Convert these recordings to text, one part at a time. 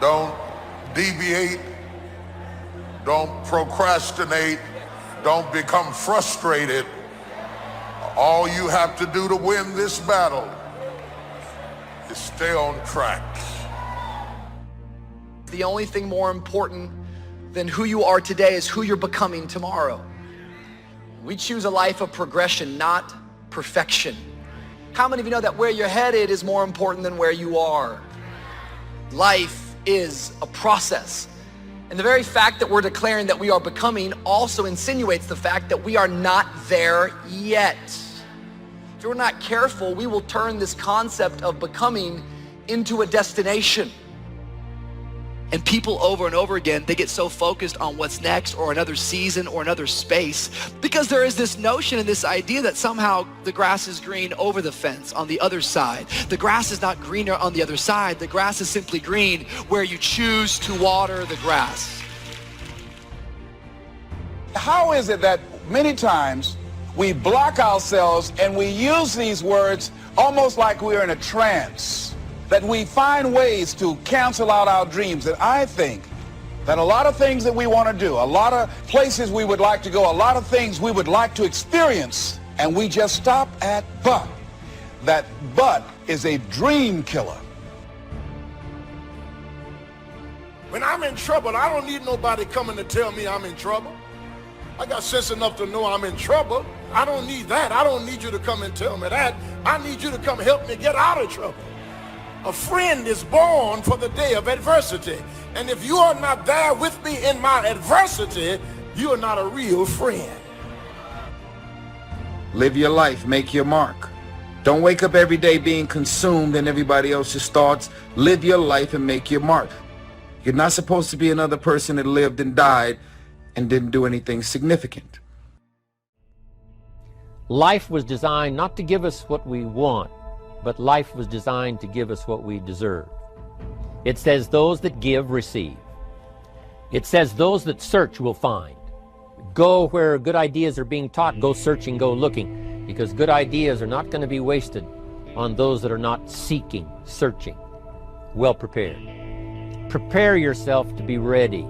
Don't deviate. Don't procrastinate. Don't become frustrated. All you have to do to win this battle is stay on track. The only thing more important than who you are today is who you're becoming tomorrow. We choose a life of progression, not perfection. How many of you know that where you're headed is more important than where you are? Life is a process. And the very fact that we're declaring that we are becoming also insinuates the fact that we are not there yet. If we're not careful, we will turn this concept of becoming into a destination. And people over and over again, they get so focused on what's next or another season or another space because there is this notion and this idea that somehow the grass is green over the fence on the other side. The grass is not greener on the other side. The grass is simply green where you choose to water the grass. How is it that many times we block ourselves and we use these words almost like we're in a trance? That we find ways to cancel out our dreams. And I think that a lot of things that we want to do, a lot of places we would like to go, a lot of things we would like to experience, and we just stop at but. That but is a dream killer. When I'm in trouble, I don't need nobody coming to tell me I'm in trouble. I got sense enough to know I'm in trouble. I don't need that. I don't need you to come and tell me that. I need you to come help me get out of trouble. A friend is born for the day of adversity. And if you are not there with me in my adversity, you are not a real friend. Live your life, make your mark. Don't wake up every day being consumed in everybody else's thoughts. Live your life and make your mark. You're not supposed to be another person that lived and died and didn't do anything significant. Life was designed not to give us what we want, but life was designed to give us what we deserve. It says those that give, receive. It says those that search will find. Go where good ideas are being taught, go searching, go looking, because good ideas are not going to be wasted on those that are not seeking, searching, well prepared. Prepare yourself to be ready.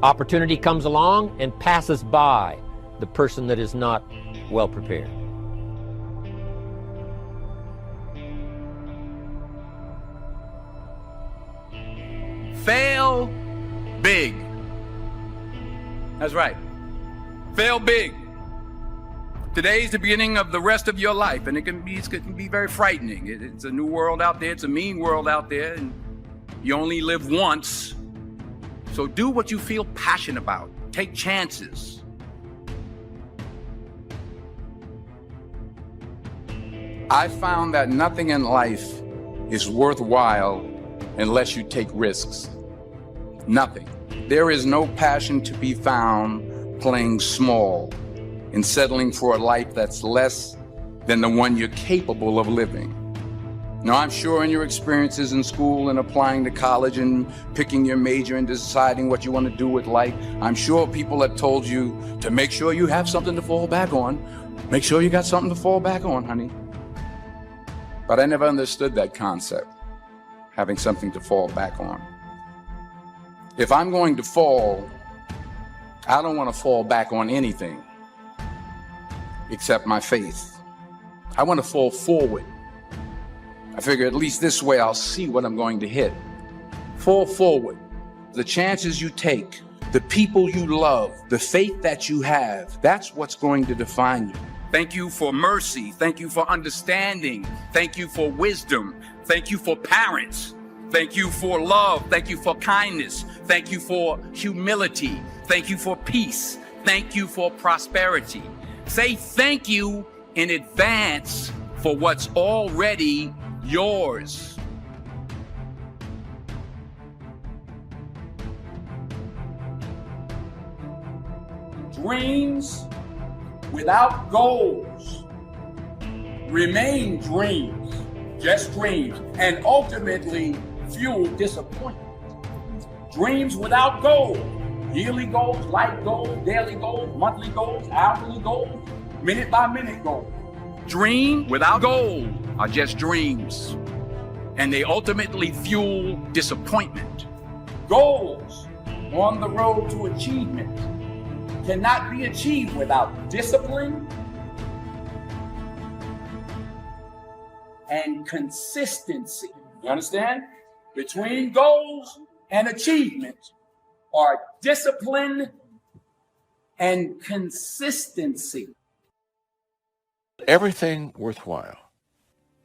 Opportunity comes along and passes by the person that is not well prepared. Fail big. That's right. Fail big. Today's the beginning of the rest of your life, and it can be very frightening. It's a new world out there. It's a mean world out there, and you only live once. So do what you feel passionate about. Take chances. I found that nothing in life is worthwhile unless you take risks. Nothing. There is no passion to be found playing small and settling for a life that's less than the one you're capable of living. Now, I'm sure in your experiences in school and applying to college and picking your major and deciding what you want to do with life, I'm sure people have told you to make sure you have something to fall back on. Make sure you got something to fall back on, honey. But I never understood that concept, having something to fall back on. If I'm going to fall, I don't want to fall back on anything except my faith. I want to fall forward. I figure at least this way I'll see what I'm going to hit. Fall forward. The chances you take, the people you love, the faith that you have, that's what's going to define you. Thank you for mercy. Thank you for understanding. Thank you for wisdom. Thank you for parents. Thank you for love. Thank you for kindness. Thank you for humility. Thank you for peace. Thank you for prosperity. Say thank you in advance for what's already yours. Dreams without goals remain dreams, just dreams, and ultimately fuel disappointment. Dreams without goals, yearly goals, life goals, daily goals, monthly goals, hourly goals, minute by minute goals. Dream without goal are just dreams, and they ultimately fuel disappointment. Goals on the road to achievement cannot be achieved without discipline and consistency. You understand? Between goals and achievement are discipline and consistency. Everything worthwhile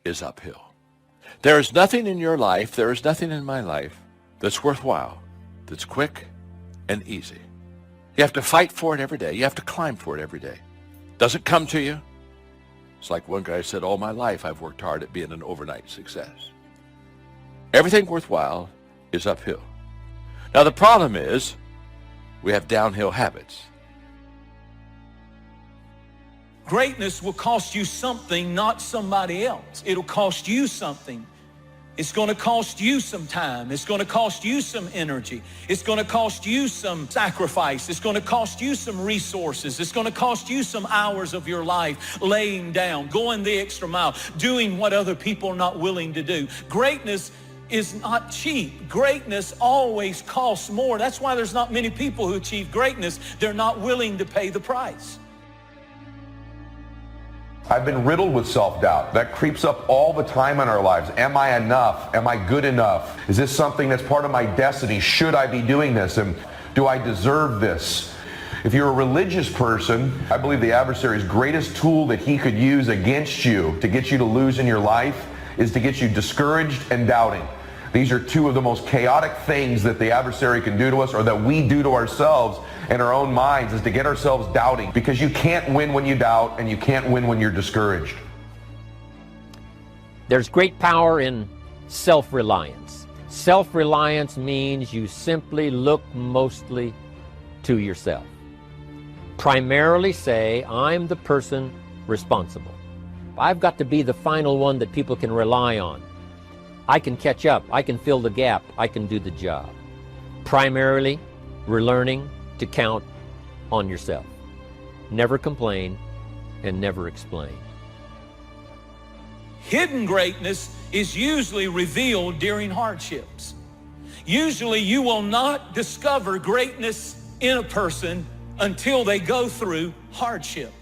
is uphill. There is nothing in your life, there is nothing in my life that's worthwhile, that's quick and easy. You have to fight for it every day. You have to climb for it every day. Doesn't come to you. It's like one guy said, all my life I've worked hard at being an overnight success. Everything worthwhile is uphill. Now the problem is we have downhill habits. Greatness will cost you something, not somebody else. It'll cost you something. It's going to cost you some time. It's going to cost you some energy. It's going to cost you some sacrifice. It's going to cost you some resources. It's going to cost you some hours of your life laying down, going the extra mile, doing what other people are not willing to do. Greatness is not cheap. Greatness always costs more. That's why there's not many people who achieve greatness. They're not willing to pay the price. I've been riddled with self-doubt. That creeps up all the time in our lives. Am I enough? Am I good enough? Is this something that's part of my destiny? Should I be doing this? And do I deserve this? If you're a religious person, I believe the adversary's greatest tool that he could use against you to get you to lose in your life is to get you discouraged and doubting. These are two of the most chaotic things that the adversary can do to us, or that we do to ourselves in our own minds, is to get ourselves doubting, because you can't win when you doubt and you can't win when you're discouraged. There's great power in self-reliance. Self-reliance means you simply look mostly to yourself. Primarily say, I'm the person responsible. I've got to be the final one that people can rely on. I can catch up, I can fill the gap, I can do the job. Primarily, we're learning to count on yourself. Never complain and never explain. Hidden greatness is usually revealed during hardships. Usually you will not discover greatness in a person until they go through hardship.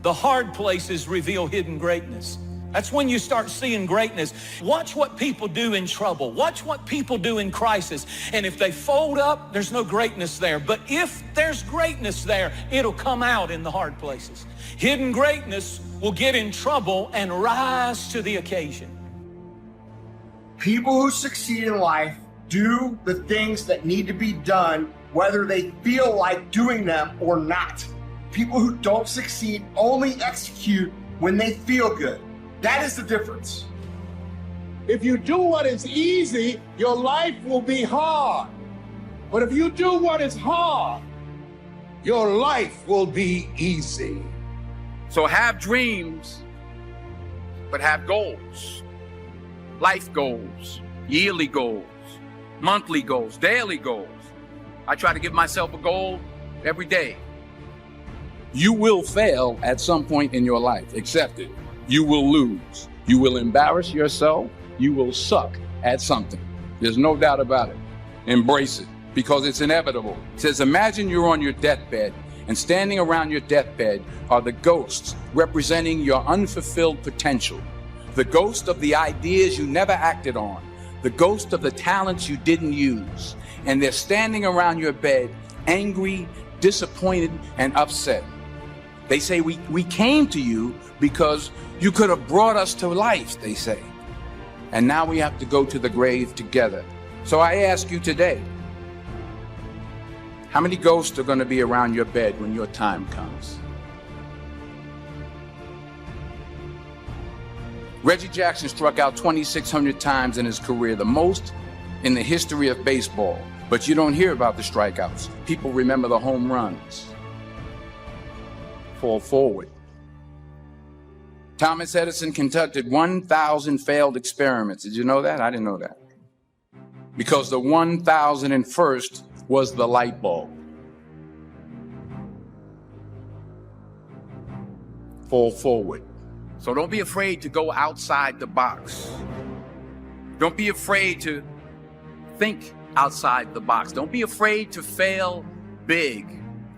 The hard places reveal hidden greatness. That's when you start seeing greatness. Watch what people do in trouble. Watch what people do in crisis. And if they fold up, there's no greatness there. But if there's greatness there, it'll come out in the hard places. Hidden greatness will get in trouble and rise to the occasion. People who succeed in life do the things that need to be done, whether they feel like doing them or not. People who don't succeed only execute when they feel good. That is the difference. If you do what is easy, your life will be hard. But if you do what is hard, your life will be easy. So have dreams, but have goals. Life goals, yearly goals, monthly goals, daily goals. I try to give myself a goal every day. You will fail at some point in your life. Accept it. You will lose. You will embarrass yourself. You will suck at something. There's no doubt about it. Embrace it, because it's inevitable. It says, imagine you're on your deathbed, and standing around your deathbed are the ghosts representing your unfulfilled potential. The ghost of the ideas you never acted on. The ghost of the talents you didn't use. And they're standing around your bed, angry, disappointed, and upset. They say, we came to you because you could have brought us to life, they say. And now we have to go to the grave together. So I ask you today, how many ghosts are going to be around your bed when your time comes? Reggie Jackson struck out 2,600 times in his career, the most in the history of baseball. But you don't hear about the strikeouts. People remember the home runs. Fall forward. Thomas Edison conducted 1,000 failed experiments. Did you know that? I didn't know that. Because the 1,001st was the light bulb. Fall forward. So don't be afraid to go outside the box. Don't be afraid to think outside the box. Don't be afraid to fail big,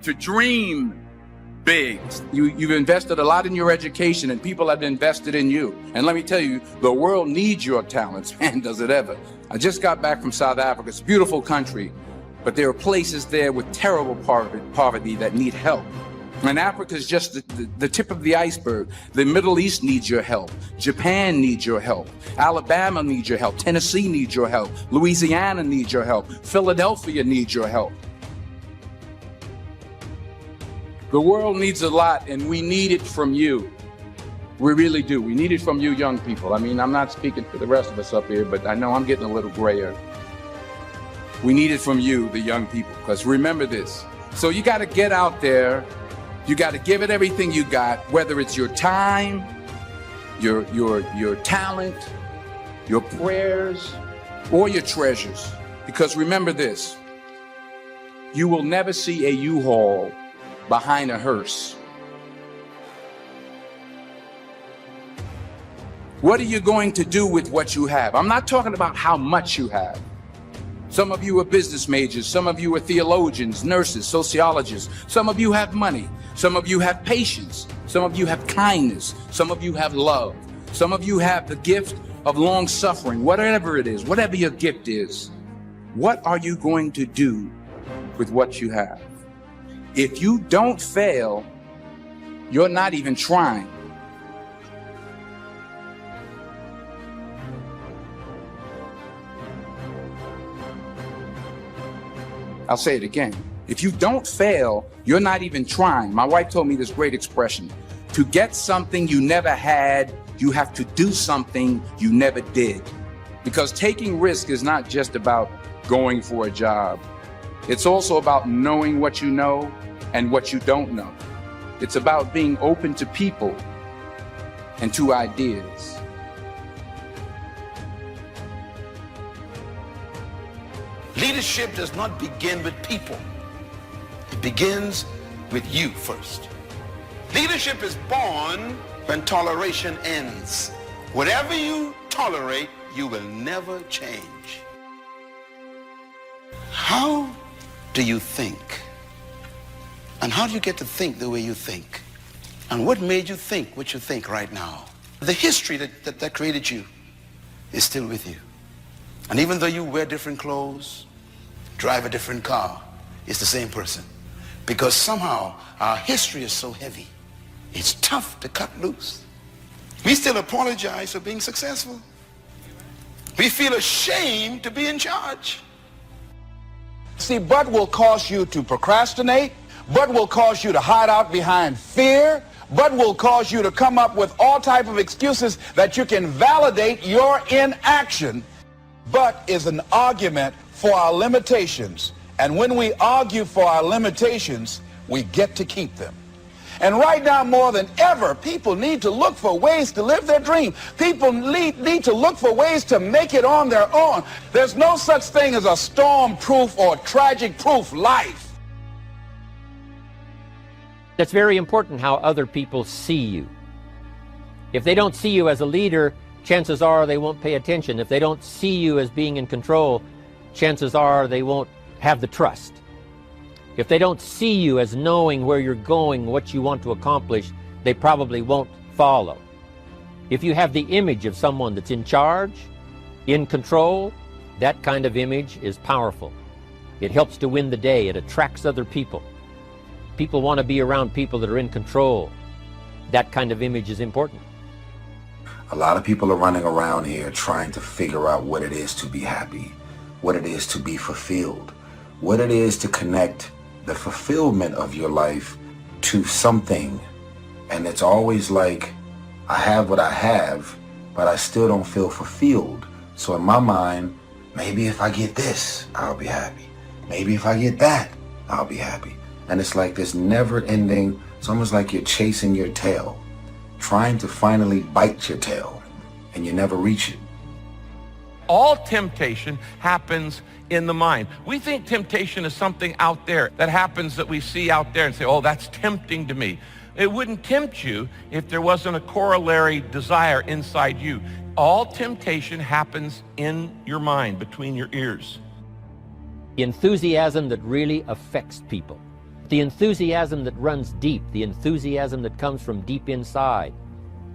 to dream big. You've invested a lot in your education, and people have invested in you. And let me tell you, the world needs your talents, man, does it ever. I just got back from South Africa. It's a beautiful country, but there are places there with terrible poverty that need help. And Africa is just the tip of the iceberg. The Middle East needs your help. Japan needs your help. Alabama needs your help. Tennessee needs your help. Louisiana needs your help. Philadelphia needs your help. The world needs a lot, and we need it from you. We really do. We need it from you young people. I mean, I'm not speaking for the rest of us up here, but I know I'm getting a little grayer. We need it from you, the young people, because remember this. So you got to get out there. You got to give it everything you got, whether it's your time, your talent, your prayers, or your treasures. Because remember this, you will never see a U-Haul behind a hearse. What are you going to do with what you have? I'm not talking about how much you have. Some of you are business majors. Some of you are theologians, nurses, sociologists. Some of you have money. Some of you have patience. Some of you have kindness. Some of you have love. Some of you have the gift of long suffering. Whatever it is, whatever your gift is, what are you going to do with what you have? If you don't fail, you're not even trying. I'll say it again. If you don't fail, you're not even trying. My wife told me this great expression. To get something you never had, you have to do something you never did. Because taking risk is not just about going for a job. It's also about knowing what you know and what you don't know. It's about being open to people and to ideas. Leadership does not begin with people. It begins with you first. Leadership is born when toleration ends. Whatever you tolerate, you will never change. How do you think? And how do you get to think the way you think? And what made you think what you think right now? The history that created you is still with you. And even though you wear different clothes, drive a different car, it's the same person. Because somehow our history is so heavy, it's tough to cut loose. We still apologize for being successful. We feel ashamed to be in charge. See, but will cause you to procrastinate, but will cause you to hide out behind fear, but will cause you to come up with all type of excuses that you can validate your inaction. But is an argument for our limitations. And when we argue for our limitations, we get to keep them. And right now, more than ever, people need to look for ways to live their dream. People need to look for ways to make it on their own. There's no such thing as a storm-proof or tragic-proof life. That's very important how other people see you. If they don't see you as a leader, chances are they won't pay attention. If they don't see you as being in control, chances are they won't have the trust. If they don't see you as knowing where you're going, what you want to accomplish, they probably won't follow. If you have the image of someone that's in charge, in control, that kind of image is powerful. It helps to win the day. It attracts other people. People want to be around people that are in control. That kind of image is important. A lot of people are running around here trying to figure out what it is to be happy, what it is to be fulfilled, what it is to connect the fulfillment of your life to something. And it's always like, I have what I have, but I still don't feel fulfilled. So in my mind, maybe if I get this, I'll be happy. Maybe if I get that, I'll be happy. And it's like this never ending, it's almost like you're chasing your tail, trying to finally bite your tail, and you never reach it. All temptation happens in the mind. We think temptation is something out there that happens that we see out there and say, oh, that's tempting to me. It wouldn't tempt you if there wasn't a corollary desire inside you. All temptation happens in your mind, between your ears. The enthusiasm that really affects people. The enthusiasm that runs deep, the enthusiasm that comes from deep inside,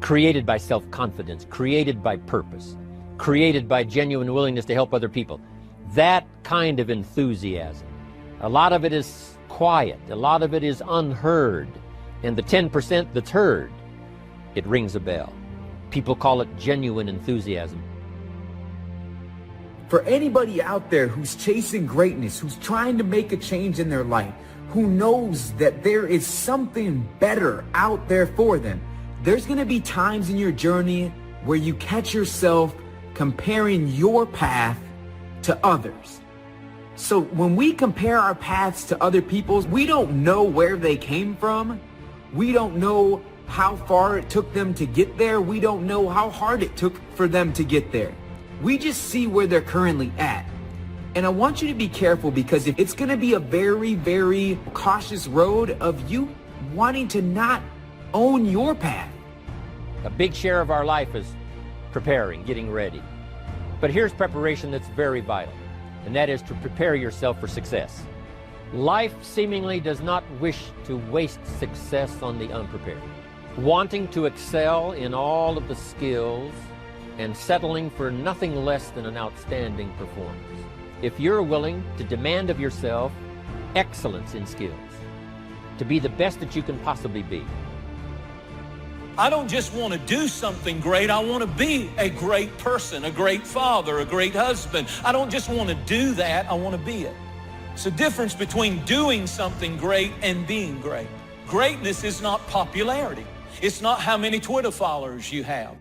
created by self-confidence, created by purpose, created by genuine willingness to help other people. That kind of enthusiasm. A lot of it is quiet, a lot of it is unheard, and the 10% that's heard, it rings a bell. People call it genuine enthusiasm. For anybody out there who's chasing greatness, who's trying to make a change in their life, who knows that there is something better out there for them, there's going to be times in your journey where you catch yourself comparing your path to others. So when we compare our paths to other people's, we don't know where they came from. We don't know how far it took them to get there. We don't know how hard it took for them to get there. We just see where they're currently at. And I want you to be careful, because if it's going to be a very, very cautious road of you wanting to not own your path. A big share of our life is preparing, getting ready. But here's preparation that's very vital, and that is to prepare yourself for success. Life seemingly does not wish to waste success on the unprepared. Wanting to excel in all of the skills and settling for nothing less than an outstanding performance. If you're willing to demand of yourself excellence in skills, to be the best that you can possibly be. I don't just want to do something great. I want to be a great person, a great father, a great husband. I don't just want to do that. I want to be it. It's a difference between doing something great and being great. Greatness is not popularity. It's not how many Twitter followers you have.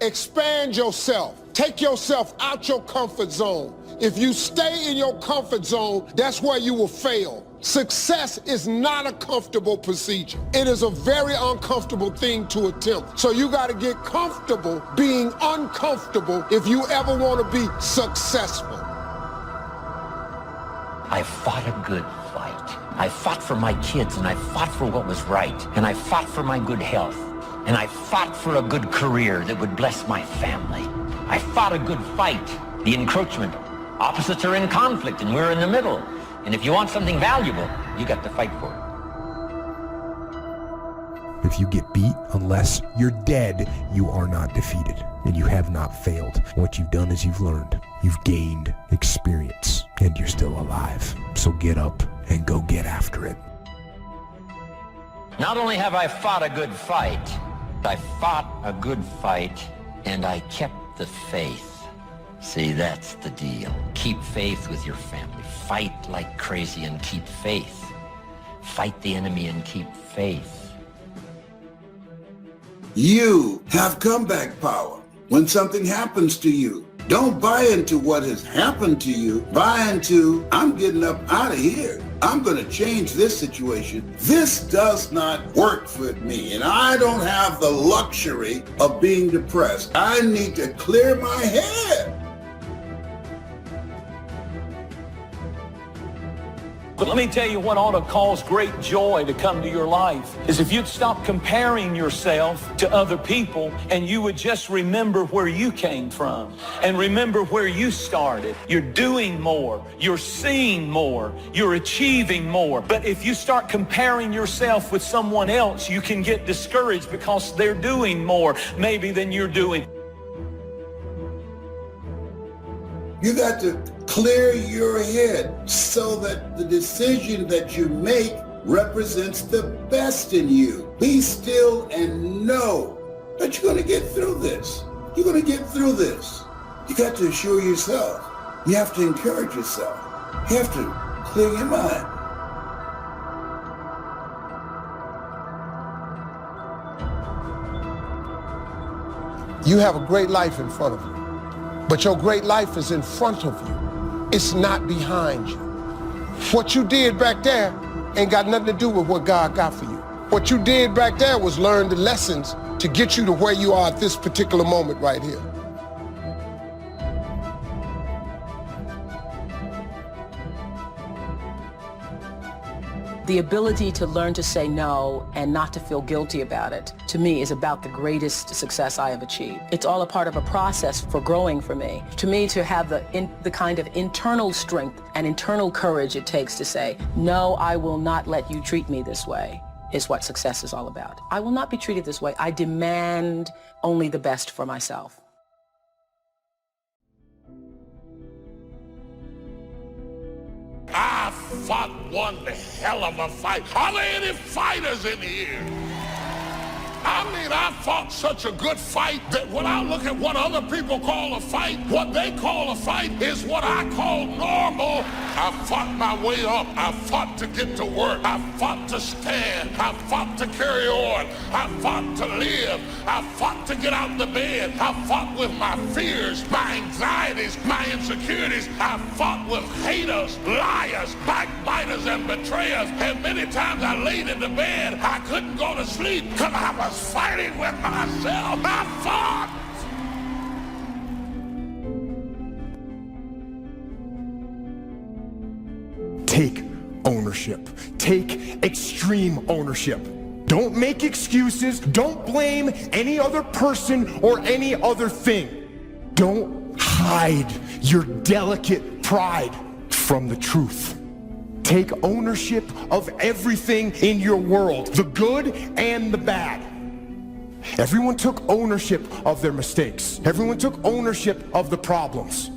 Expand yourself. Take yourself out your comfort zone. If you stay in your comfort zone, that's where you will fail. Success is not a comfortable procedure. It is a very uncomfortable thing to attempt. So you got to get comfortable being uncomfortable if you ever want to be successful. I fought a good fight. I fought for my kids, and I fought for what was right, and I fought for my good health. And I fought for a good career that would bless my family. I fought a good fight. The encroachment. Opposites are in conflict, and we're in the middle. And if you want something valuable, you got to fight for it. If you get beat, unless you're dead, you are not defeated. And you have not failed. What you've done is you've learned. You've gained experience. And you're still alive. So get up and go get after it. Not only have I fought a good fight, I fought a good fight, and I kept the faith. See, that's the deal. Keep faith with your family. Fight like crazy and keep faith. Fight the enemy and keep faith. You have comeback power. When something happens to you, don't buy into what has happened to you. Buy into, I'm getting up out of here. I'm going to change this situation. This does not work for me, and I don't have the luxury of being depressed. I need to clear my head. But let me tell you what ought to cause great joy to come to your life is if you'd stop comparing yourself to other people and you would just remember where you came from and remember where you started. You're doing more. You're seeing more. You're achieving more. But if you start comparing yourself with someone else, you can get discouraged because they're doing more maybe than you're doing. You got to clear your head so that the decision that you make represents the best in you. Be still and know that you're going to get through this. You're going to get through this. You got to assure yourself. You have to encourage yourself. You have to clear your mind. You have a great life in front of you. But your great life is in front of you. It's not behind you. What you did back there ain't got nothing to do with what God got for you. What you did back there was learn the lessons to get you to where you are at this particular moment right here. The ability to learn to say no and not to feel guilty about it, to me, is about the greatest success I have achieved. It's all a part of a process for growing for me. To me, to have the kind of internal strength and internal courage it takes to say, no, I will not let you treat me this way, is what success is all about. I will not be treated this way. I demand only the best for myself. I fought one hell of a fight. Are there any fighters in here? I mean, I fought such a good fight that when I look at what other people call a fight, what they call a fight is what I call normal. I fought my way up. I fought to get to work. I fought to stand. I fought to carry on. I fought to live. I fought to get out of the bed. I fought with my fears, my anxieties, my insecurities. I fought with haters, liars, backbiters, and betrayers. And many times I laid in the bed, I couldn't go to sleep because I was fighting with myself. I fought. Take ownership. Take extreme ownership. Don't make excuses. Don't blame any other person or any other thing. Don't hide your delicate pride from the truth. Take ownership of everything in your world, the good and the bad. Everyone took ownership of their mistakes. Everyone took ownership of the problems.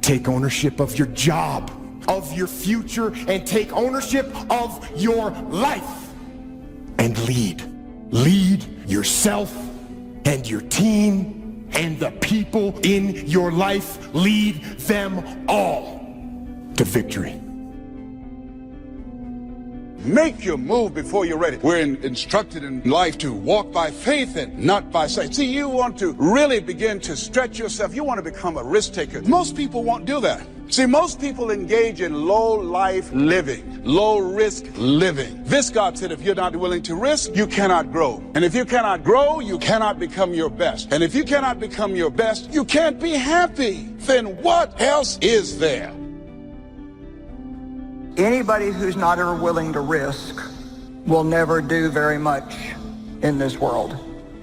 Take ownership of your job, of your future, and take ownership of your life. And lead. Lead yourself and your team and the people in your life. Lead them all to victory. Make your move before you're ready. We're instructed in life to walk by faith and not by sight. See, you want to really begin to stretch yourself. You want to become a risk taker. Most people won't do that. See, most people engage in low life living, low risk living. This God said, if you're not willing to risk, you cannot grow. And if you cannot grow, you cannot become your best. And if you cannot become your best, you can't be happy. Then what else is there? Anybody who's not ever willing to risk will never do very much in this world.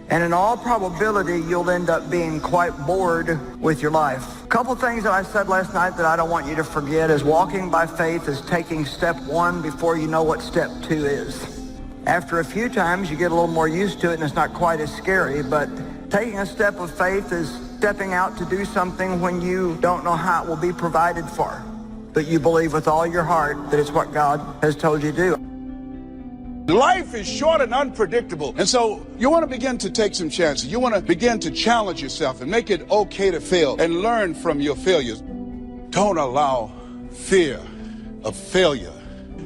And in all probability, you'll end up being quite bored with your life. A couple things that I said last night that I don't want you to forget is walking by faith is taking step one before you know what step two is. After a few times, you get a little more used to it and it's not quite as scary, but taking a step of faith is stepping out to do something when you don't know how it will be provided for. But you believe with all your heart that it's what God has told you to do. Life is short and unpredictable. And so you want to begin to take some chances. You want to begin to challenge yourself and make it okay to fail and learn from your failures. Don't allow fear of failure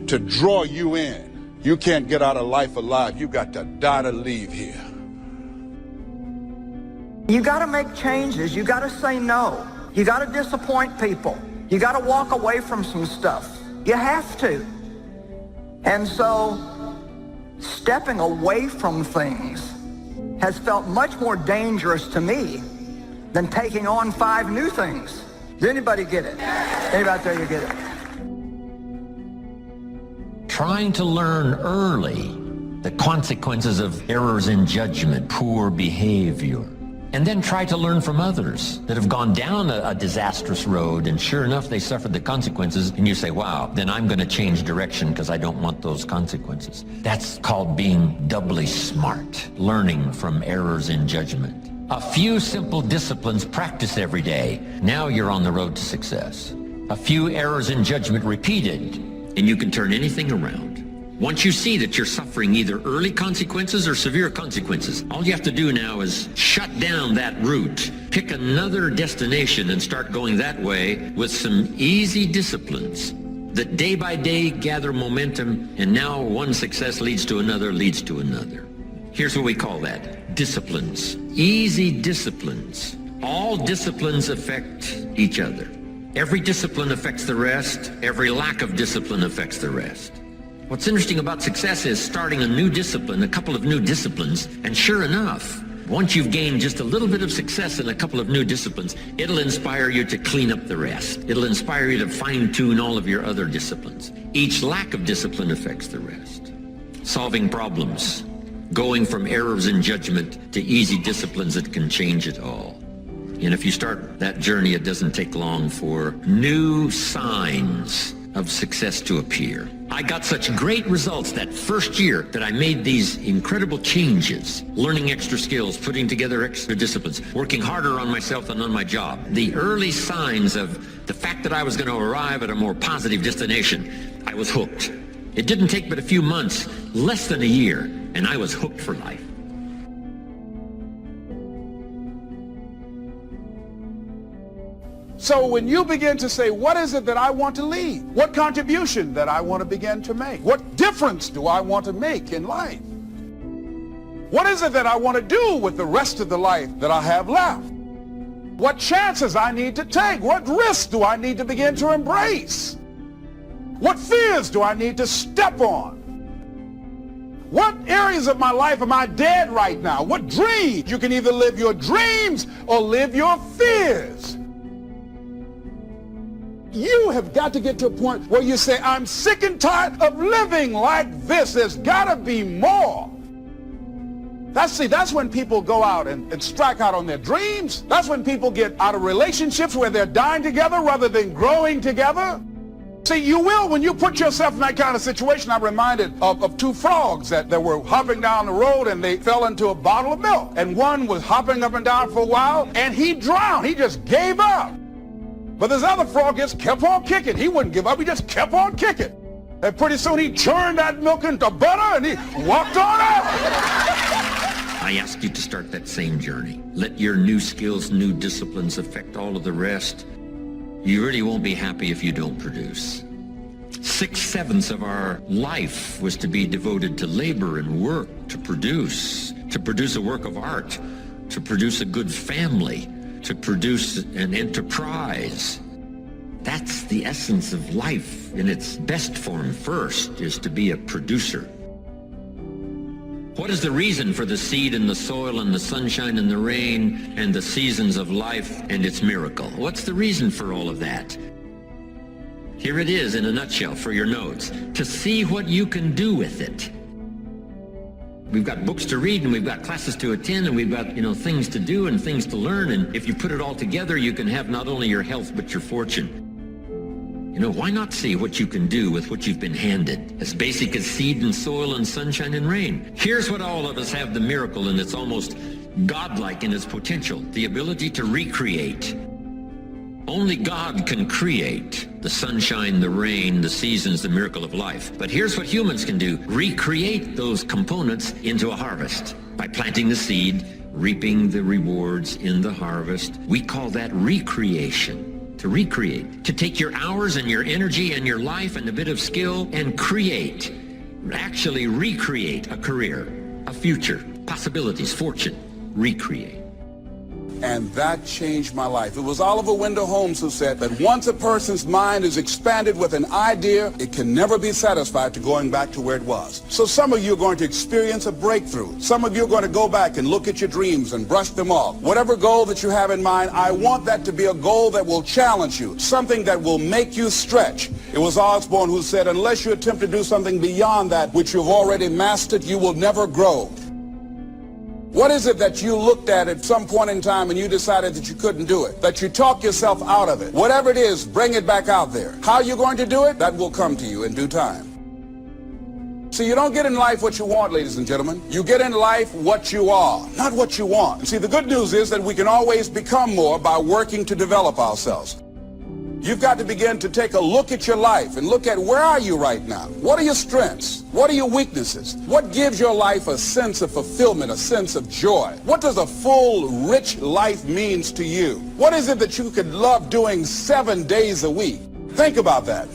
to draw you in. You can't get out of life alive. You got to die to leave here. You got to make changes. You got to say no. You got to disappoint people. You got to walk away from some stuff. You have to. And so, stepping away from things has felt much more dangerous to me than taking on 5 new things. Does anybody get it? Anybody out there, you get it? Trying to learn early the consequences of errors in judgment, poor behavior. And then try to learn from others that have gone down a disastrous road, and sure enough, they suffered the consequences, and you say, wow, then I'm going to change direction because I don't want those consequences. That's called being doubly smart, learning from errors in judgment. A few simple disciplines practiced every day. Now you're on the road to success. A few errors in judgment repeated, and you can turn anything around. Once you see that you're suffering either early consequences or severe consequences, all you have to do now is shut down that route, pick another destination and start going that way with some easy disciplines that day by day gather momentum, and now one success leads to another, leads to another. Here's what we call that: disciplines. Easy disciplines. All disciplines affect each other. Every discipline affects the rest. Every lack of discipline affects the rest. What's interesting about success is starting a new discipline, a couple of new disciplines, and sure enough, Once you've gained just a little bit of success in a couple of new disciplines, it'll inspire you to clean up the rest. It'll inspire you to fine-tune all of your other disciplines. Each lack of discipline affects the rest. Solving problems, going from errors in judgment to easy disciplines that can change it all. And if you start that journey, it doesn't take long for new signs of success to appear. I got such great results that first year that I made these incredible changes, learning extra skills, putting together extra disciplines, working harder on myself than on my job. The early signs of the fact that I was going to arrive at a more positive destination, I was hooked. It didn't take but a few months, less than a year, and I was hooked for life. So when you begin to say, what is it that I want to leave? What contribution that I want to begin to make? What difference do I want to make in life? What is it that I want to do with the rest of the life that I have left? What chances I need to take? What risks do I need to begin to embrace? What fears do I need to step on? What areas of my life am I dead right now? What dreams? You can either live your dreams or live your fears. You have got to get to a point where you say, I'm sick and tired of living like this. There's got to be more. That's when people go out and strike out on their dreams. That's when people get out of relationships where they're dying together rather than growing together. See, you will when you put yourself in that kind of situation. I'm reminded of two frogs that were hopping down the road and they fell into a bottle of milk. And one was hopping up and down for a while and he drowned. He just gave up. But this other frog just kept on kicking. He wouldn't give up. He just kept on kicking. And pretty soon he churned that milk into butter and he walked on out. I ask you to start that same journey. Let your new skills, new disciplines affect all of the rest. You really won't be happy if you don't produce. 6/7 of our life was to be devoted to labor and work, to produce a work of art, to produce a good family, to produce an enterprise. That's the essence of life in its best form first, is to be a producer. What is the reason for the seed and the soil and the sunshine and the rain and the seasons of life and its miracle? What's the reason for all of that? Here it is in a nutshell for your notes. To see what you can do with it. We've got books to read and we've got classes to attend and we've got, things to do and things to learn. And if you put it all together, you can have not only your health, but your fortune. Why not see what you can do with what you've been handed? As basic as seed and soil and sunshine and rain. Here's what all of us have the miracle, and it's almost godlike in its potential. The ability to recreate. Only God can create the sunshine, the rain, the seasons, the miracle of life. But here's what humans can do. Recreate those components into a harvest. By planting the seed, reaping the rewards in the harvest. We call that recreation. To recreate. To take your hours and your energy and your life and a bit of skill and create. Actually recreate a career, a future, possibilities, fortune. Recreate. And that changed my life. It was Oliver Wendell Holmes who said that once a person's mind is expanded with an idea, it can never be satisfied to going back to where it was. So some of you are going to experience a breakthrough. Some of you are going to go back and look at your dreams and brush them off. Whatever goal that you have in mind, I want that to be a goal that will challenge you, something that will make you stretch. It was Osborne who said, unless you attempt to do something beyond that which you've already mastered, you will never grow. What is it that you looked at some point in time and you decided that you couldn't do it? That you talk yourself out of it? Whatever it is, bring it back out there. How you're going to do it? That will come to you in due time. See, you don't get in life what you want, ladies and gentlemen. You get in life what you are, not what you want. See, the good news is that we can always become more by working to develop ourselves. You've got to begin to take a look at your life and look at where are you right now? What are your strengths? What are your weaknesses? What gives your life a sense of fulfillment, a sense of joy? What does a full, rich life means to you? What is it that you could love doing 7 days a week? Think about that.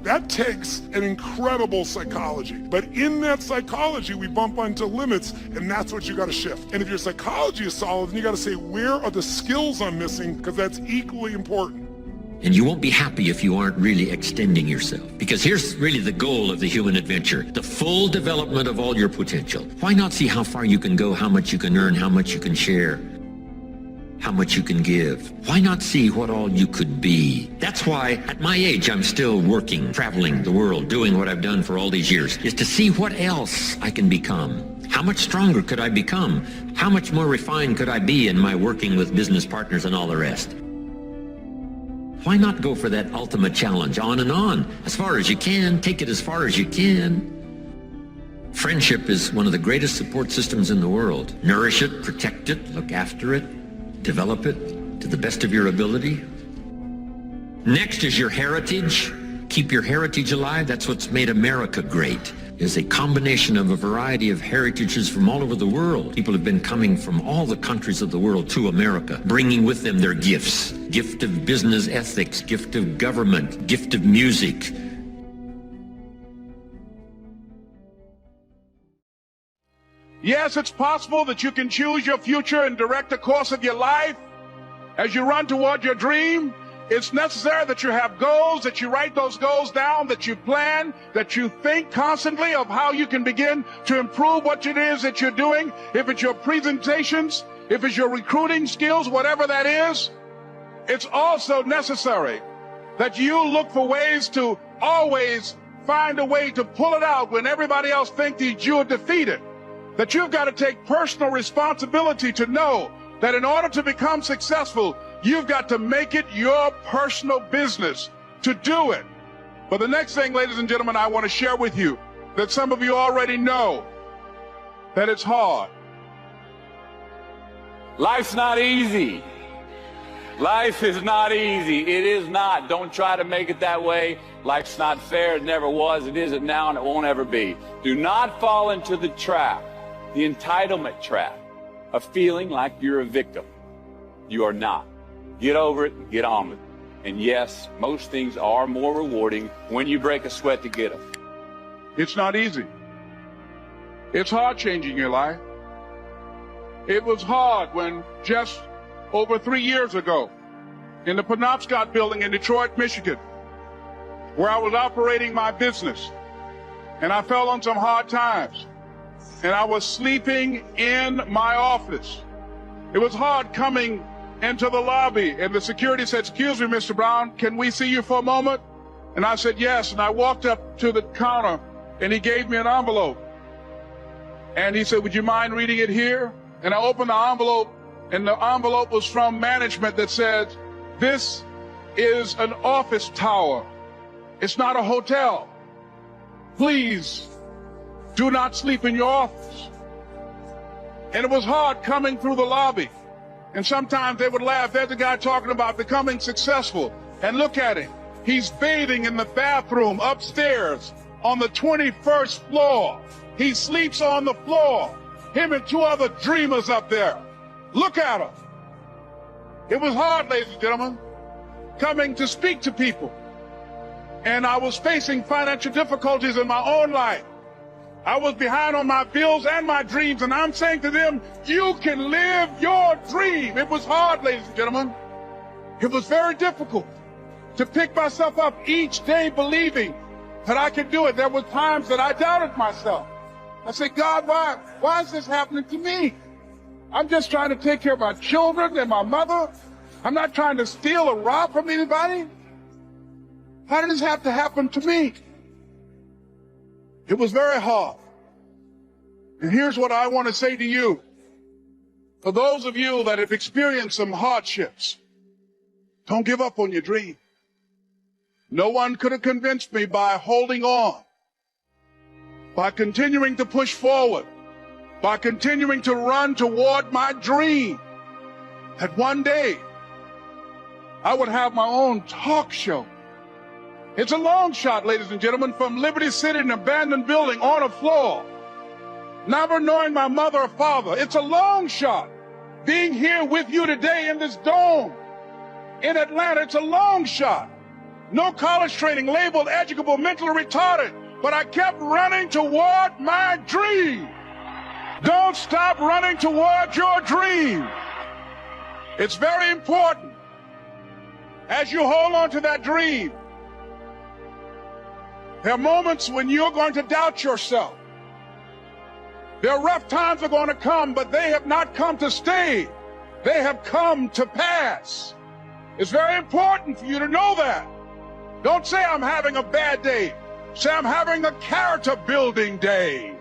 That takes an incredible psychology. But in that psychology, we bump into limits, and that's what you got to shift. And if your psychology is solid, then you got to say, where are the skills I'm missing? Because that's equally important. And you won't be happy if you aren't really extending yourself. Because here's really the goal of the human adventure, the full development of all your potential. Why not see how far you can go, how much you can earn, how much you can share, how much you can give? Why not see what all you could be? That's why at my age I'm still working, traveling the world, doing what I've done for all these years, is to see what else I can become. How much stronger could I become? How much more refined could I be in my working with business partners and all the rest? Why not go for that ultimate challenge, on and on, as far as you can, take it as far as you can? Friendship is one of the greatest support systems in the world. Nourish it, protect it, look after it, develop it to the best of your ability. Next is your heritage. Keep your heritage alive. That's what's made America great, is a combination of a variety of heritages from all over the world. People have been coming from all the countries of the world to America, bringing with them their gifts. Gift of business ethics, gift of government, gift of music. Yes, it's possible that you can choose your future and direct the course of your life as you run toward your dream. It's necessary that you have goals, that you write those goals down, that you plan, that you think constantly of how you can begin to improve what it is that you're doing. If it's your presentations, if it's your recruiting skills, whatever that is, it's also necessary that you look for ways to always find a way to pull it out when everybody else thinks that you're defeated. That you've got to take personal responsibility to know that in order to become successful, you've got to make it your personal business to do it. But the next thing, ladies and gentlemen, I want to share with you that some of you already know that it's hard. Life's not easy. Life is not easy. It is not. Don't try to make it that way. Life's not fair. It never was. It isn't now, and it won't ever be. Do not fall into the trap, the entitlement trap, of feeling like you're a victim. You are not. Get over it and get on with it. And yes, most things are more rewarding when you break a sweat to get them. It's not easy. It's hard changing your life. It was hard when just over 3 years ago, in the Penobscot building in Detroit, Michigan, where I was operating my business, and I fell on some hard times, and I was sleeping in my office. It was hard coming into the lobby, and the security said, "Excuse me, Mr. Brown, can we see you for a moment?" And I said, "Yes." And I walked up to the counter, and he gave me an envelope. And he said, "Would you mind reading it here?" And I opened the envelope, and the envelope was from management that said, "This is an office tower. It's not a hotel. Please do not sleep in your office." And it was hard coming through the lobby. And sometimes they would laugh. There's a guy talking about becoming successful. And look at him. He's bathing in the bathroom upstairs on the 21st floor. He sleeps on the floor. Him and 2 other dreamers up there. Look at him. It was hard, ladies and gentlemen, coming to speak to people. And I was facing financial difficulties in my own life. I was behind on my bills and my dreams, and I'm saying to them, you can live your dream. It was hard, ladies and gentlemen. It was very difficult to pick myself up each day believing that I could do it. There were times that I doubted myself. I said, "God, why is this happening to me? I'm just trying to take care of my children and my mother. I'm not trying to steal or rob from anybody. How did this have to happen to me?" It was very hard. And here's what I want to say to you. For those of you that have experienced some hardships, don't give up on your dream. No one could have convinced me by holding on, by continuing to push forward, by continuing to run toward my dream, that one day I would have my own talk show. It's a long shot, ladies and gentlemen, from Liberty City, an abandoned building on a floor, never knowing my mother or father. It's a long shot. Being here with you today in this dome in Atlanta, it's a long shot. No college training, labeled educable, mentally retarded, but I kept running toward my dream. Don't stop running toward your dream. It's very important As you hold on to that dream, there are moments when you're going to doubt yourself. There are rough times are going to come, but they have not come to stay. They have come to pass. It's very important for you to know that. Don't say I'm having a bad day. Say I'm having a character building day.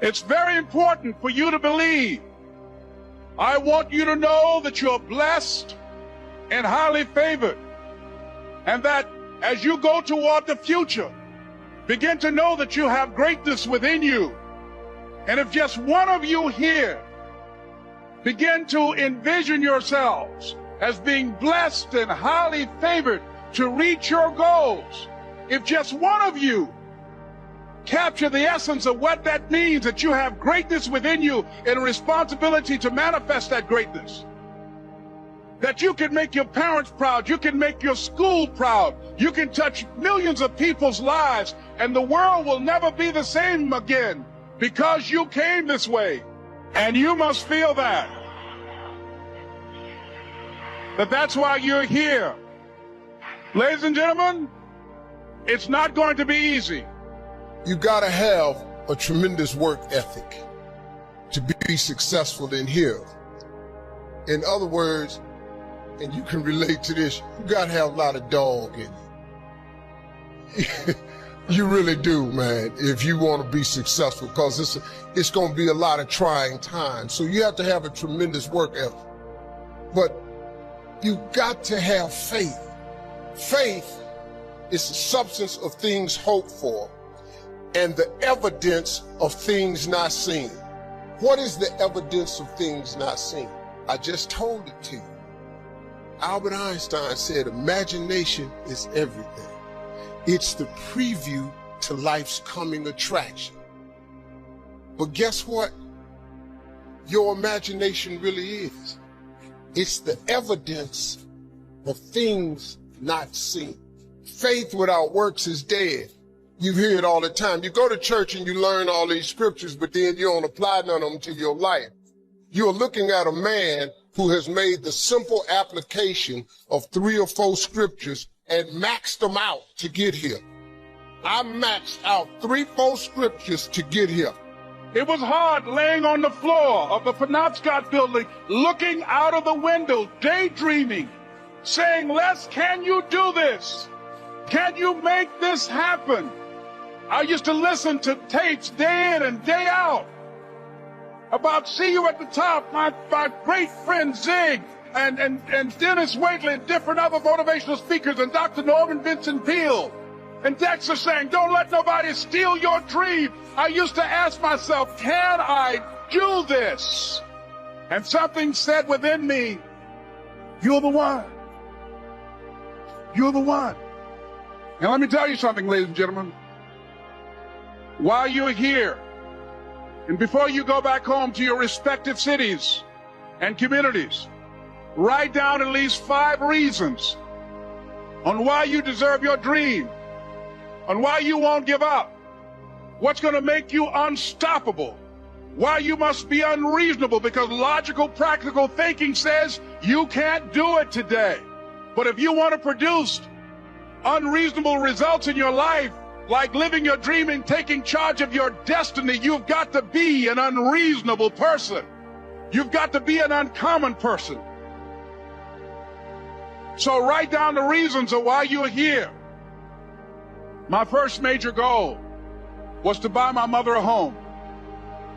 It's very important for you to believe. I want you to know that you're blessed and highly favored, and that as you go toward the future, begin to know that you have greatness within you. And if just one of you here begin to envision yourselves as being blessed and highly favored to reach your goals, if just one of you capture the essence of what that means, that you have greatness within you and a responsibility to manifest that greatness, that you can make your parents proud, you can make your school proud, you can touch millions of people's lives, and the world will never be the same again because you came this way. And you must feel that's why you're here. Ladies and gentlemen, it's not going to be easy. You gotta have a tremendous work ethic to be successful in here. In other words, and you can relate to this, you gotta have a lot of dog in you. You really do, man, if you want to be successful, because it's going to be a lot of trying times. So you have to have a tremendous work ethic. But you got to have faith. Faith is the substance of things hoped for and the evidence of things not seen. What is the evidence of things not seen? I just told it to you. Albert Einstein said, imagination is everything. It's the preview to life's coming attraction. But guess what? Your imagination really is. It's the evidence of things not seen. Faith without works is dead. You hear it all the time. You go to church and you learn all these scriptures, but then you don't apply none of them to your life. You're looking at a man who has made the simple application of 3 or 4 scriptures and maxed them out to get here. I maxed out 3, 4 scriptures to get here. It was hard laying on the floor of the Penobscot building, looking out of the window, daydreaming, saying, Les, can you do this? Can you make this happen? I used to listen to tapes day in and day out about See You at the Top, my great friend Zig, and Dennis Waitley, and different other motivational speakers, and Dr. Norman Vincent Peale, and Dexter saying, don't let nobody steal your dream. I used to ask myself, can I do this? And something said within me, you're the one. You're the one. And let me tell you something, ladies and gentlemen. While you're here, and before you go back home to your respective cities and communities, write down at least 5 reasons on why you deserve your dream, on why you won't give up, what's going to make you unstoppable, why you must be unreasonable, because logical, practical thinking says you can't do it today. But if you want to produce unreasonable results in your life, like living your dream and taking charge of your destiny, you've got to be an unreasonable person. You've got to be an uncommon person. So write down the reasons of why you're here. My first major goal was to buy my mother a home.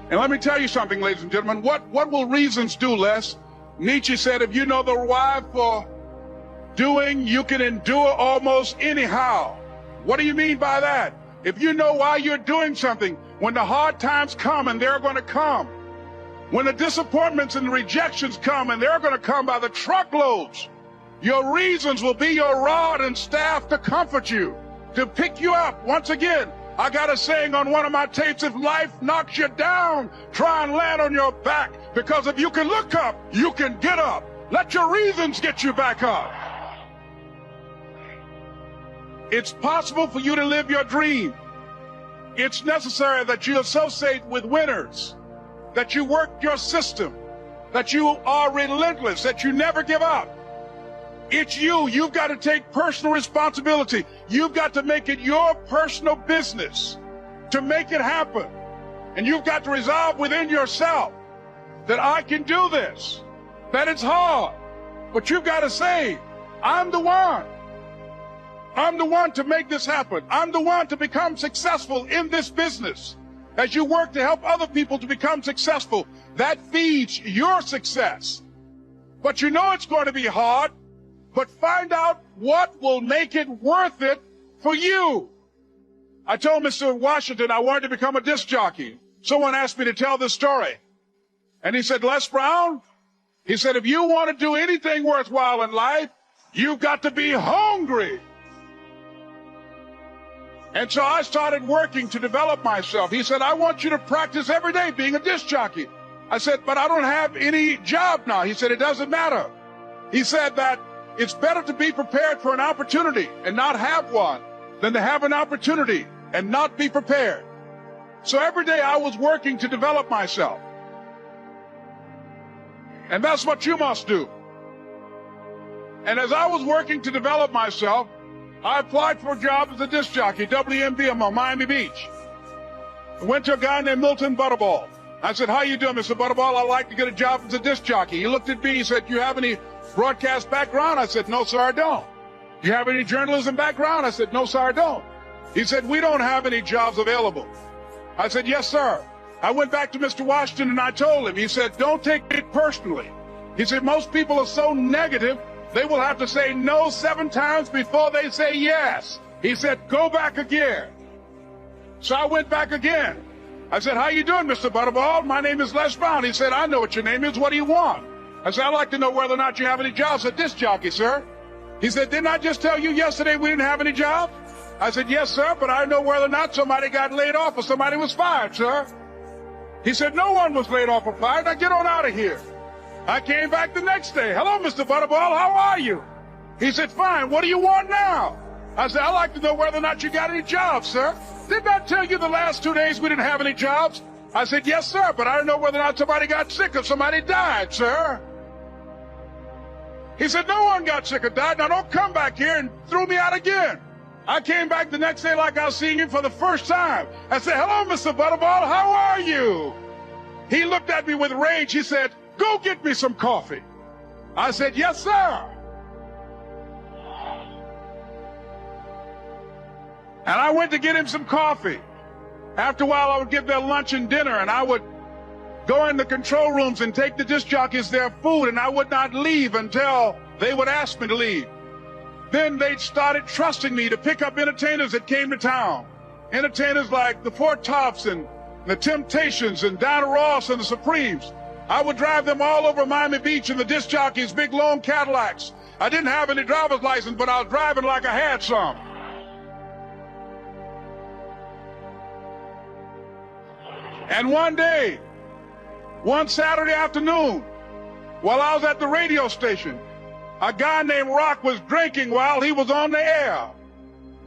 And let me tell you something, ladies and gentlemen, what will reasons do, Les? Nietzsche said, if you know the why for doing, you can endure almost anyhow. What do you mean by that? If you know why you're doing something, when the hard times come, and they're going to come, when the disappointments and the rejections come, and they're going to come by the truckloads, your reasons will be your rod and staff to comfort you, to pick you up. Once again, I got a saying on one of my tapes, if life knocks you down, try and land on your back, because if you can look up, you can get up. Let your reasons get you back up. It's possible for you to live your dream. It's necessary that you associate with winners, that you work your system, that you are relentless, that you never give up. It's you. You've got to take personal responsibility. You've got to make it your personal business to make it happen. And you've got to resolve within yourself that I can do this, that it's hard. But you've got to say, I'm the one. I'm the one to make this happen. I'm the one to become successful in this business. As you work to help other people to become successful, that feeds your success. But you know it's going to be hard. But find out what will make it worth it for you. I told Mr. Washington I wanted to become a disc jockey. Someone asked me to tell this story. And he said, Les Brown, he said, if you want to do anything worthwhile in life, you've got to be hungry. And so I started working to develop myself. He said, I want you to practice every day being a disc jockey. I said, but I don't have any job now. He said, it doesn't matter. He said that it's better to be prepared for an opportunity and not have one than to have an opportunity and not be prepared. So every day I was working to develop myself. And that's what you must do. And as I was working to develop myself, I applied for a job as a disc jockey, WMBM on Miami Beach. I went to a guy named Milton Butterball. I said, how you doing, Mr. Butterball? I'd like to get a job as a disc jockey. He looked at me, he said, you have any broadcast background? I said, no, sir, I don't. Do you have any journalism background? I said, no, sir, I don't. He said, we don't have any jobs available. I said, yes, sir. I went back to Mr. Washington and I told him, he said, don't take it personally. He said, most people are so negative, they will have to say no 7 times before they say yes. He said, go back again. So I went back again. I said, how you doing, Mr. Butterball? My name is Les Brown. He said, I know what your name is. What do you want? I said, I'd like to know whether or not you have any jobs as a disc jockey, sir. He said, didn't I just tell you yesterday we didn't have any jobs? I said, yes, sir, but I know whether or not somebody got laid off or somebody was fired, sir. He said, no one was laid off or fired. Now get on out of here. I came back the next day. Hello, Mr. Butterball, how are you? He said, fine, what do you want now? I said, I'd like to know whether or not you got any jobs, sir. Didn't I tell you the last 2 days we didn't have any jobs? I said, yes, sir, but I don't know whether or not somebody got sick or somebody died, sir. He said, no one got sick or died. Now don't come back here and throw me out again. I came back the next day like I was seeing him for the first time. I said, hello, Mr. Butterball, how are you? He looked at me with rage. He said, go get me some coffee. I said, yes, sir. And I went to get him some coffee. After a while, I would get their lunch and dinner, and I would go in the control rooms and take the disc jockeys their food, and I would not leave until they would ask me to leave. Then they started trusting me to pick up entertainers that came to town. Entertainers like the Four Tops and the Temptations and Diana Ross and the Supremes. I would drive them all over Miami Beach in the disc jockeys, big long Cadillacs. I didn't have any driver's license, but I was driving like I had some. And one day, one Saturday afternoon, while I was at the radio station, a guy named Rock was drinking while he was on the air.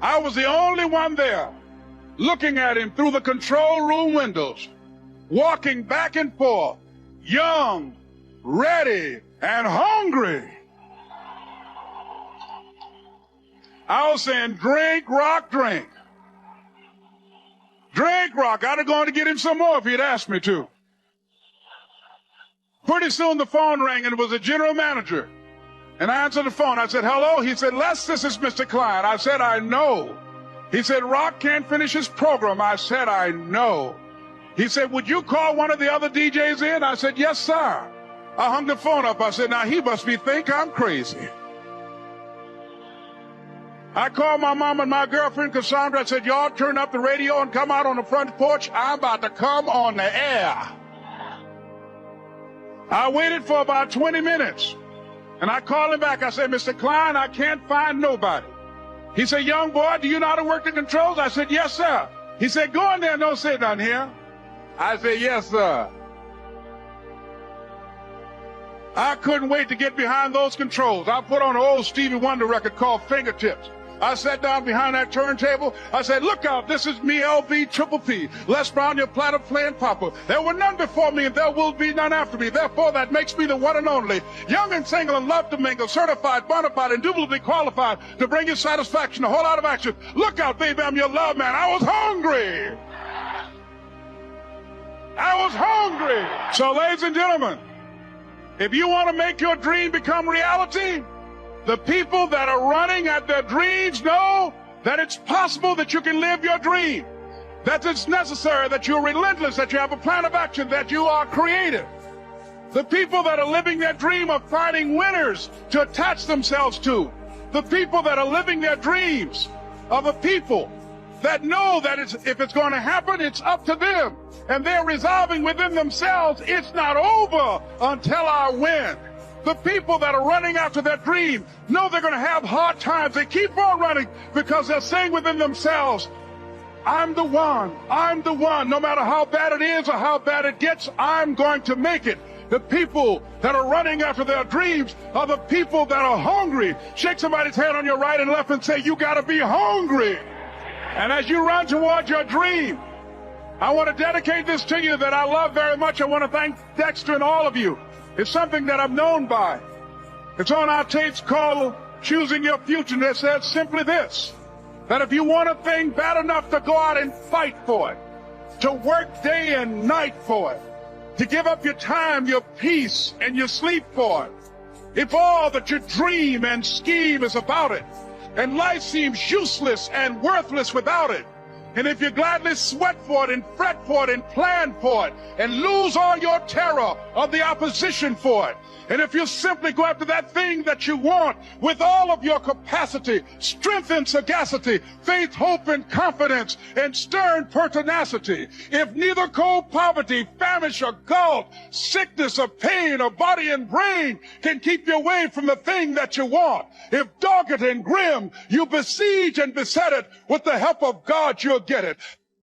I was the only one there, looking at him through the control room windows, walking back and forth, young, ready, and hungry. I was saying, drink, Rock, drink. Drink, Rock. I'd have gone to get him some more if he'd asked me to. Pretty soon the phone rang and it was a general manager. And I answered the phone. I said, hello? He said, Les, this is Mr. Klein. I said, I know. He said, Rock can't finish his program. I said, I know. He said, would you call one of the other DJs in? I said, yes, sir. I hung the phone up. I said, now he must think I'm crazy. I called my mom and my girlfriend, Cassandra. I said, y'all turn up the radio and come out on the front porch. I'm about to come on the air. I waited for about 20 minutes. And I called him back. I said, Mr. Klein, I can't find nobody. He said, young boy, do you know how to work the controls? I said, yes, sir. He said, go in there and don't sit down here. I said, yes, sir. I couldn't wait to get behind those controls. I put on an old Stevie Wonder record called Fingertips. I sat down behind that turntable. I said, look out, this is me, LB Triple P, Les Brown, your platter playing papa. There were none before me and there will be none after me. Therefore, that makes me the one and only. Young and single and love to mingle, certified, bona fide, indubitably qualified to bring you satisfaction, a whole lot of action. Look out, baby, I'm your love man. I was hungry. I was hungry. So, ladies and gentlemen, if you want to make your dream become reality, the people that are running at their dreams know that it's possible that you can live your dream, that it's necessary, that you're relentless, that you have a plan of action, that you are creative. The people that are living their dream are finding winners to attach themselves to. The people that are living their dreams are the people that know that if it's going to happen, it's up to them. And they're resolving within themselves, it's not over until I win. The people that are running after their dream know they're going to have hard times. They keep on running because they're saying within themselves, I'm the one. I'm the one. No matter how bad it is or how bad it gets, I'm going to make it. The people that are running after their dreams are the people that are hungry. Shake somebody's hand on your right and left and say, you got to be hungry. And as you run towards your dream, I want to dedicate this to you that I love very much. I want to thank Dexter and all of you. It's something that I'm known by. It's on our tapes called Choosing Your Future. And it says simply this, that if you want a thing bad enough to go out and fight for it, to work day and night for it, to give up your time, your peace, and your sleep for it, if all that you dream and scheme is about it, and life seems useless and worthless without it, and if you gladly sweat for it and fret for it and plan for it and lose all your terror of the opposition for it, and if you simply go after that thing that you want with all of your capacity, strength and sagacity, faith, hope and confidence, and stern pertinacity, if neither cold poverty, famish or gulf, sickness or pain or body and brain can keep you away from the thing that you want, if dogged and grim you besiege and beset it, with the help of God you'll get it.